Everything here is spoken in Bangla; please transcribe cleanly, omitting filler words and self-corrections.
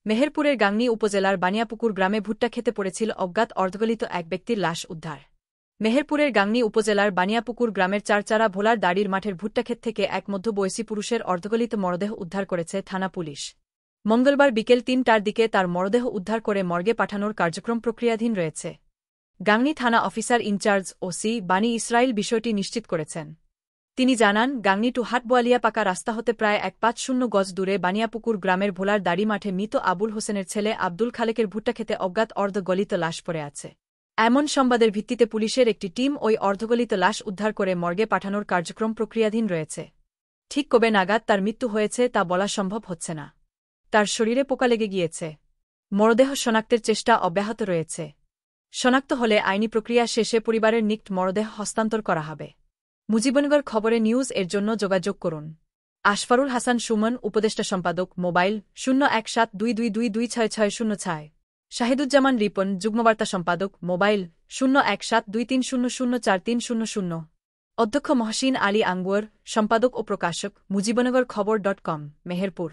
মেহেরপুরের গাংনী উপজেলার বানিয়াপুকুর গ্রামে ভুট্টা খেতে পড়েছিল অজ্ঞাত অর্ধগলিত এক ব্যক্তির লাশ উদ্ধার। মেহেরপুরের গাংনী উপজেলার বানিয়াপুকুর গ্রামের চারচারা ভোলার দাড়ির মাঠের ভুট্টাক্ষেত থেকে এক মধ্যবয়সী পুরুষের অর্ধগলিত মরদেহ উদ্ধার করেছে থানা পুলিশ। মঙ্গলবার বিকেল ৩টার দিকে তার মরদেহ উদ্ধার করে মর্গে পাঠানোর কার্যক্রম প্রক্রিয়াধীন রয়েছে। গাংনী থানা অফিসার ইনচার্জ ওসি বানি ইসরাইল বিষয়টি নিশ্চিত করেছেন। তিনি জানান, গাংনী টু হাটবোয়ালিয়া পাকা রাস্তা হতে প্রায় ১৫০ গজ দূরে বানিয়াপুকুর গ্রামের ভোলার দাড়ি মাঠে মৃত আবুল হোসেনের ছেলে আব্দুল খালেকের ভুট্টাক্ষেতে অজ্ঞাত অর্ধগলিত লাশ পড়ে আছে। এমন সংবাদের ভিত্তিতে পুলিশের একটি টিম ওই অর্ধগলিত লাশ উদ্ধার করে মর্গে পাঠানোর কার্যক্রম প্রক্রিয়াধীন রয়েছে। ঠিক কবে নাগাদ তার মৃত্যু হয়েছে তা বলা সম্ভব হচ্ছে না। তার শরীরে পোকা লেগে গিয়েছে। মরদেহ শনাক্তের চেষ্টা অব্যাহত রয়েছে। শনাক্ত হলে আইনি প্রক্রিয়া শেষে পরিবারের নিকট মরদেহ হস্তান্তর করা হবে। মুজিবনগর খবরে নিউজ এর জন্য যোগাযোগ করুন। আশফারুল হাসান সুমন, উপদেষ্টা সম্পাদক, মোবাইল 01722226606। শাহিদুজ্জামান রিপন, যুগ্মবার্তা সম্পাদক, মোবাইল 01723004300। অধ্যক্ষ মহসিন আলী আঙ্গুয়ার, সম্পাদক ও প্রকাশক, মুজিবনগর খবর.com, মেহেরপুর।